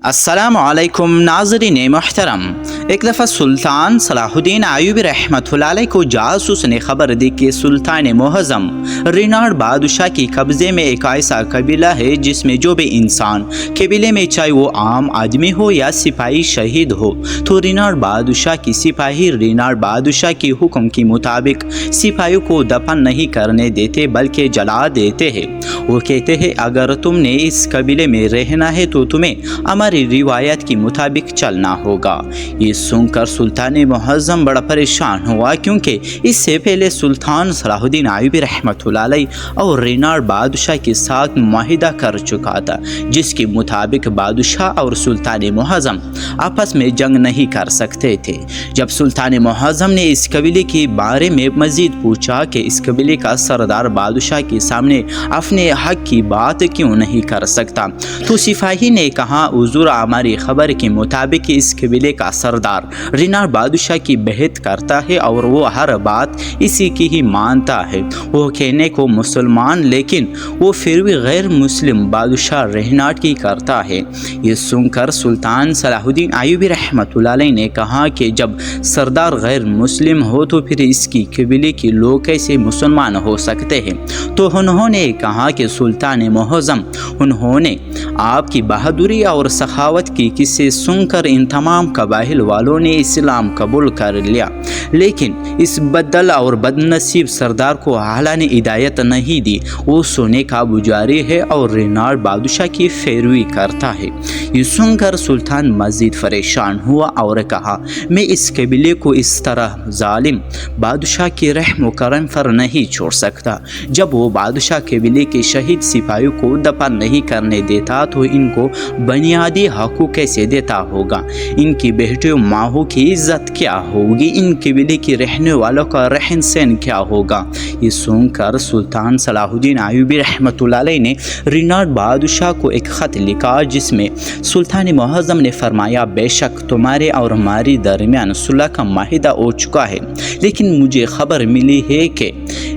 अस्सलाम वालेकुम नाज़रीन मोहतरम। एक दफ़ा सुल्तान सलाहुद्दीन आयूबी रहमतुल्लाह अलैह को जासूस ने खबर दी कि सुल्तान मुअज़्ज़म रिनार बादशाह की कब्ज़े में एक ऐसा कबीला है जिसमें जो भी इंसान कबीले में, चाहे वो आम आदमी हो या सिपाही शहीद हो, तो रिनार बादशाह की सिपाही रिनार बादशाह के हुक्म के मुताबिक सिपाहियों को दफन नहीं करने देते बल्कि जला देते हैं। वो कहते हैं अगर तुमने इस कबीले में रहना है तो तुम्हें हमारी रिवायत के मुताबिक चलना होगा। ये सुनकर सुल्तान मुअज़्ज़म बड़ा परेशान हुआ, क्योंकि इससे पहले सुल्तान सलाहुद्दीन आयूबी रहमतुल्लाह अलैह और रिनार बादशाह के साथ मुआहिदा कर चुका था, जिसके मुताबिक बादशाह और सुल्तान मुअज़्ज़म आपस में जंग नहीं कर सकते थे। जब सुल्तान मुअज़्ज़म ने इस कबीले के बारे में मज़ीद पूछा कि इस कबीले का सरदार बादशाह के सामने अपने हक की बात क्यों नहीं कर सकता, तो सिपाही ने कहा हुज़ूर, हमारी खबर के मुताबिक इस कबीले का सरदार रिनार बादशाह की बेहद करता है और वो हर बात इसी की ही मानता है। वो कहने को मुसलमान, लेकिन वो फिर भी गैर मुस्लिम बादशाह रिनार की करता है। ये सुनकर सुल्तान सलाहुद्दीन आयूबी रहमतुल्लाह अलैह ने कहा कि जब सरदार गैर मुस्लिम हो तो फिर इसकी कबीले के लोग कैसे मुसलमान हो सकते हैं। तो उन्होंने कहा कि सुल्तान मुअज़्ज़म, उन्होंने आपकी बहादुरी और सखावत की किस्से सुनकर इन तमाम कबाइल वालों ने इस्लाम कबूल कर लिया, लेकिन इस बदल और बदनसीब सरदार को आला ने हिदायत नहीं दी। वो सोने का पुजारी है और रिनार बादशाह की पैरवी करता है। ये सुनकर सुल्तान मज़ीद परेशान हुआ और कहा, मैं इस कबीले को इस तरह जालिम बादशाह के रहम करम पर नहीं छोड़ सकता। जब वो बादशाह कबीले के शहीद सिपाहियों को दफन नहीं करने देता तो इनको बुनियादी हकूक़ कैसे देता होगा, इनकी बेटियों माहों की इज्जत क्या होगी, इन कबीले के रहने वालों का रहन सहन क्या होगा। ये सुनकर सुल्तान सलाहुद्दीन आयूबी रहमतुल्लाह अलैह ने रिनार बादशाह को एक ख़त लिखा, जिसमें सुल्तान मुअज़्ज़म ने फरमाया, बेशक तुम्हारे और हमारी दरमियान सुलह का माहिदा हो चुका है, लेकिन मुझे खबर मिली है कि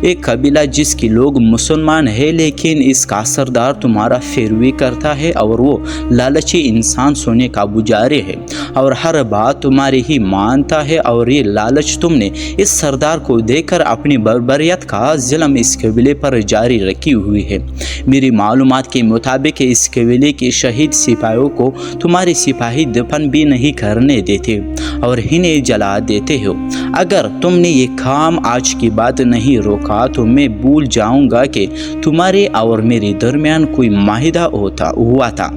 एक कबीला जिसके लोग मुसलमान है, लेकिन इसका सरदार तुम्हारा पैरवी करता है और वो लालची इंसान सोने का पुजारी है और हर बात तुम्हारी ही मानता है, और ये लालच तुमने इस सरदार को देकर अपनी बर्बरियत का ज़ुल्म इस कबीले पर जारी रखी हुई है। मेरी मालूमात के मुताबिक इस कबीले के शहीद सिपाहियों को तुम्हारे सिपाही दफन भी नहीं करने देते और इन्हें जला देते हो। अगर तुमने ये काम आज की बात नहीं रोका तो मैं भूल जाऊंगा कि तुम्हारे और मेरे दरमियान कोई माहिदा हुआ था।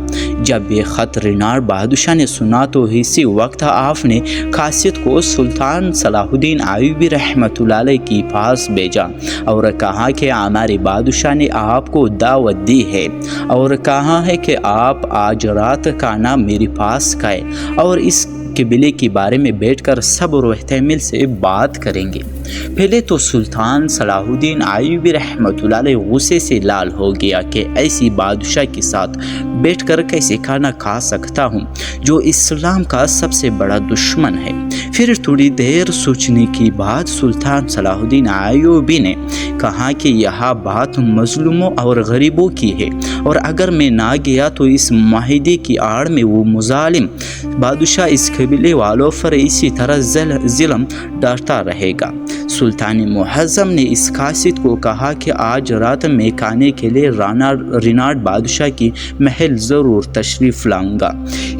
जब ये ख़त रिनार बादशाह ने सुना तो इसी वक्त आपने कासिद को सुल्तान सलाहुद्दीन आयूबी रहमतुल्लाह अलैह के पास भेजा और कहा कि हमारे बादशाह ने आपको दावत दी है और कहा है कि आप आज रात का नाम मेरे पास खाए और इस कबीले के बारे में बैठकर सब्र व तहम्मुल से बात करेंगे। पहले तो सुल्तान सलाहुद्दीन आयूबी रहमतुल्लाह अलैह गुस्से से लाल हो गया कि ऐसी बादशाह के साथ बैठकर कैसे खाना खा सकता हूँ जो इस्लाम का सबसे बड़ा दुश्मन है। फिर थोड़ी देर सोचने के बाद सुल्तान सलाहुद्दीन आयूबी ने कहा कि यह बात मजलूमों और गरीबों की है, और अगर मैं ना गया तो इस माहिदे की आड़ में वो मुजालिम बादशाह इस कबीले वालों पर इसी तरह ज़ुल्म डालता रहेगा। सुल्तान मुअज़्ज़म ने इस कासिद को कहा कि आज रात मैं खाने के लिए रिनार बादशाह की महल ज़रूर तशरीफ़ लाऊंगा।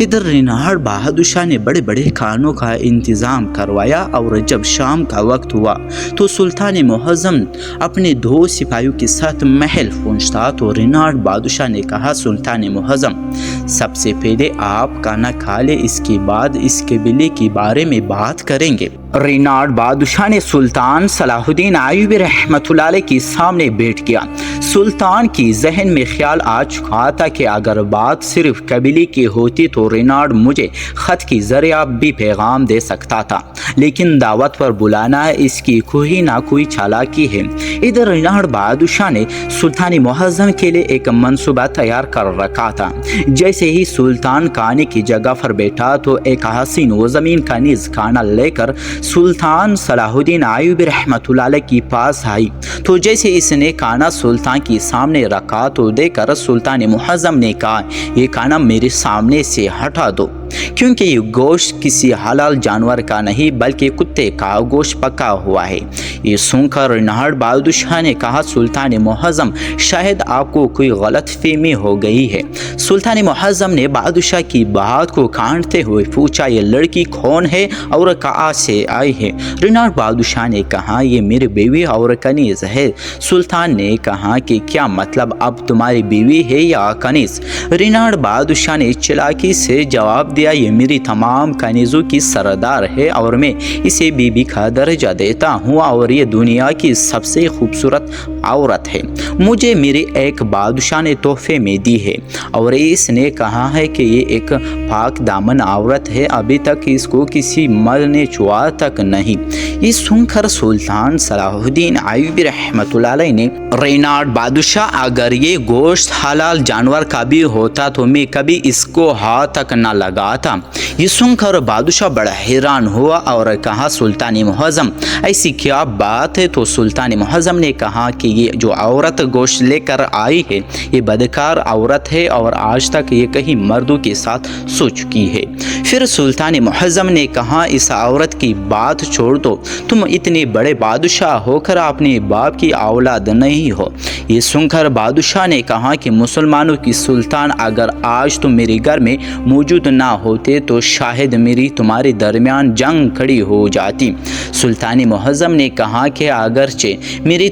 इधर रिनार बादशाह ने बड़े बड़े खानों का इंतज़ाम करवाया, और जब शाम का वक्त हुआ तो सुल्तान मुअज़्ज़म अपने 2 सिपाहियों के साथ महल पहुंचता तो रिनार बादशाह ने कहा, सुल्तान मुअज़्ज़म, सबसे पहले आप खाना खा ले, इसके बाद इस कबीले के बारे में बात करेंगे। रिनार बादशाह ने सुल्तान सलाहुद्दीन आयूबी रहमतुल्लाह अलैह के सामने बैठ गया। सुल्तान की जहन में ख्याल आ चुका था कि अगर बात सिर्फ कबीले की होती तो रिनार मुझे ख़त के ज़रिए भी पैगाम दे सकता था, लेकिन दावत पर बुलाना इसकी कोई ना कोई चालाकी है। इधर रिनार बादशाह ने सुल्तान मुअज़्ज़म के लिए एक मंसूबा तैयार कर रखा था। जैसे ही सुल्तान खाने की जगह पर बैठा तो एक हसीन व ज़मीन का नीज़ खाना लेकर सुल्तान सलाहुद्दीन आयूबी रहमतुल्लाह अलैह के पास आई तो जैसे इसने खाना सुल्तान के सामने रखा तो देखकर सुल्तान मुअज़्ज़म ने कहा, ये खाना मेरे सामने से हटा दो, क्योंकि ये गोश्त किसी हलाल जानवर का नहीं बल्कि कुत्ते का गोश्त पका हुआ है। ये सुनकर रिनार्ड बादशाह ने कहा, सुल्तान मुअज़्ज़म शायद आपको कोई गलत फहमी हो गई है। सुल्तान मुअज़्ज़म ने बादशाह की बात को काटते हुए पूछा, ये लड़की कौन है और कहाँ से आई है? रिनार्ड बादशाह ने कहा, ये मेरी बीवी और कनीज़ है। सुल्तान ने कहा कि क्या मतलब, अब तुम्हारी बीवी है या कनीज़? रिनार्ड बादशाह ने चालाकी से जवाब दिया, ये मेरी तमाम कनीज़ों की सरदार है और मैं इसे बीबी का दर्जा देता हूँ और ये दुनिया की सबसे खूबसूरत औरत है। मुझे मेरे एक बादशाह ने तोहफे में दी है और इसने कहा है कि ये एक पाक दामन औरत है, अभी तक इसको किसी मर्द ने छुआ तक नहीं। ये सुनकर सुल्तान सलाहुद्दीन आयूबी रहमतुल्लाह अलैह ने, रिनार्ड बादशाह, अगर ये गोश्त हलाल जानवर का भी होता तो मैं कभी इसको हाथ तक न लगाता। ये सुनकर बादशाह बड़ा हैरान हुआ और कहा, सुल्तान मुअज़्ज़म ऐसी क्या बात है? तो सुल्तान मुअज़्ज़म ने कहा कि ये जो औरत गोश्त लेकर आई है ये बदकार औरत है और आज तक ये कई मर्दों के साथ सो चुकी है। फिर सुल्तान मुअज़्ज़म ने कहा, इस औरत की बात छोड़ दो, तुम इतने बड़े बादशाह होकर अपने बाप की औलाद नहीं हो। ये सुनकर बादशाह ने कहा कि मुसलमानों की सुल्तान, अगर आज तुम मेरे घर में मौजूद ना होते तो शायद मेरी तुम्हारे दरमियान जंग खड़ी हो जाती। सुल्तान मुअज़्ज़म ने कहा कि अगरचे मेरी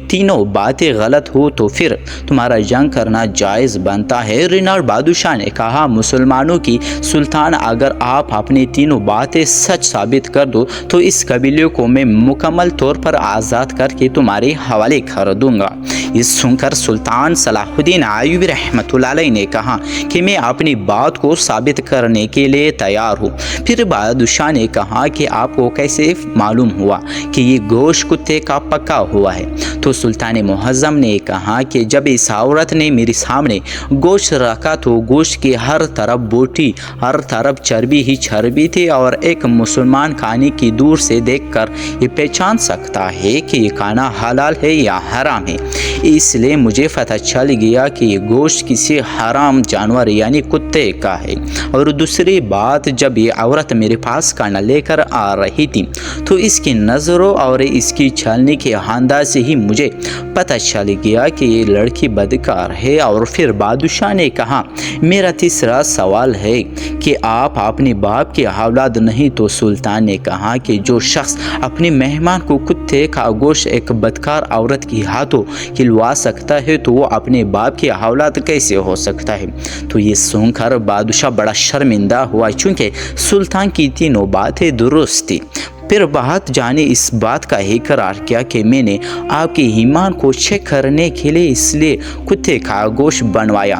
तीनों बातें गलत हो तो फिर तुम्हारा जंग करना जायज़ बनता है। रिनार्ड बादशाह ने कहा, मुसलमानों की सुल्तान, अगर आप अपनी तीनों बातें सच साबित कर दो तो इस कबीले को मैं मुकम्मल तौर पर आज़ाद करके तुम्हारे हवाले कर दूंगा। इस सुनकर सुल्तान सलाहुद्दीन आयूबी रहमतुल्लाह अलैह ने कहा कि मैं अपनी बात को साबित करने के लिए तैयार हूँ। फिर बादशाह ने कहा कि आपको कैसे मालूम हुआ कि ये गोश्त कुत्ते का पका हुआ है? तो सुल्तान मुअज़्ज़म ने कहा कि जब इस औरत ने मेरे सामने गोश्त रखा तो गोश्त की हर तरफ बोटी, हर तरफ चर्बी ही चर्बी थी और एक मुसलमान खाने की दूर से देखकर ये पहचान सकता है कि ये खाना हलाल है या हराम है। इसलिए मुझे पता चल गया कि ये गोश्त किसी हराम जानवर यानी कुत्ते का है। और दूसरी बात, जब ये औरत मेरे पास खाना लेकर आ रही थी तो इसकी नज़रों और इसकी चलने के अंदाज से ही मुझे पता चल गया कि ये लड़की बदकार है। और फिर बादशाह ने कहा, मेरा तीसरा सवाल है कि आप अपने बाप के औलाद नहीं? तो सुल्तान ने कहा कि जो शख्स अपने मेहमान को कुत्ते का गोश्त एक बदकार औरत के हाथों खिलवा सकता है तो वो अपने बाप की औलाद कैसे हो सकता है? तो ये सुनकर बादशाह बड़ा शर्मिंदा हुआ, चूँकि सुल्तान की तीनों बातें दुरुस्त थी। फिर बात जाने इस बात का इकरार किया कि मैंने आपके ईमान को चेक करने के लिए इसलिए कुत्ते का गोश्त बनवाया।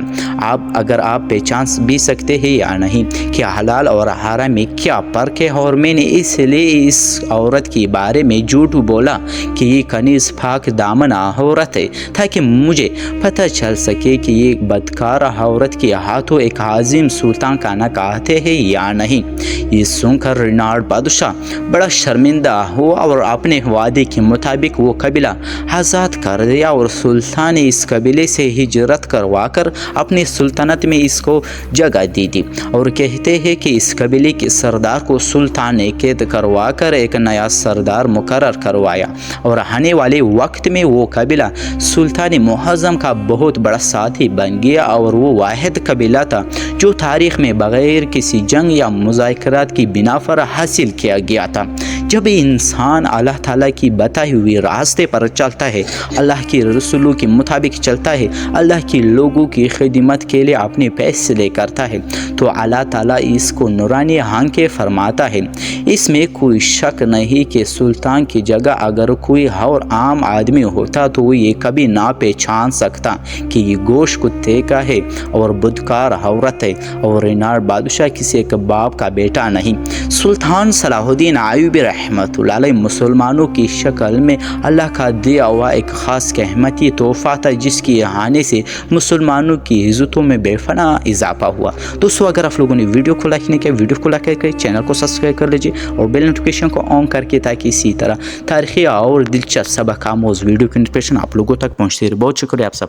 अगर आप पहचान भी सकते हैं या नहीं कि हलाल और हराम में क्या फ़र्क है, और मैंने इसलिए इस औरत के बारे में झूठ बोला कि ये कनीज़ पाक दामन औरत है ताकि मुझे पता चल सके कि ये बदकार औरत के हाथों एक आज़िम सुल्तान खाना खाते हैं या नहीं। ये सुनकर रिनार्ड बादशाह बड़ा शर्मिंदा हुआ और अपने वादे के मुताबिक वो कबीला आज़ाद कर दिया और सुल्तान ने इस कबीले से हिजरत करवा कर अपनी सुल्तानत में इसको जगह दी थी। और कहते हैं कि इस कबीले के सरदार को सुल्तान ने कैद करवा कर एक नया सरदार मुकर्रर करवाया और आने वाले वक्त में वो कबीला सुल्तान मुअज़्ज़म का बहुत बड़ा साथी बन गया और वो वाहिद कबीला था जो तारीख़ में बग़ैर किसी जंग या मुज़ाकरात की बिना पर हासिल किया गया था। जब इंसान अल्लाह ताला की बताई हुई रास्ते पर चलता है, अल्लाह के रसूलों के मुताबिक चलता है, अल्लाह के लोगों की खिदमत के लिए अपने फैसले करता है, तो अल्लाह ताला इसको नूरानी आंखें फरमाता है। इसमें कोई शक नहीं कि सुल्तान की जगह अगर कोई और आम आदमी होता तो वो ये कभी ना पहचान सकता कि ये गोश्त कुत्ते का है और बुदकार औरत है और रिनार्ड बादशाह किसी एक बाप का बेटा नहीं। सुल्तान सलाहुद्दीन आयूबी रहमतुल्लाह अलैह मुसलमानों की शक्ल में अल्लाह का दिया हुआ एक ख़ास कहमती तोहफ़ा था जिसकी आने से मुसलमानों की इज़्ज़तों में बेफना इजाफा हुआ। दोस्तों, अगर आप लोगों ने वीडियो को लाइक नहीं किया, वीडियो को लाइक करके चैनल को सब्सक्राइब कर लीजिए اور بیل نوٹیفیکیشن کو آن کر کے تاکہ اسی طرح تاریخی اور دلچسپ سبق آموز ویڈیو کی نوٹیفیکیشن آپ لوگوں تک پہنچتی رہے. بہت شکریہ آپ سب.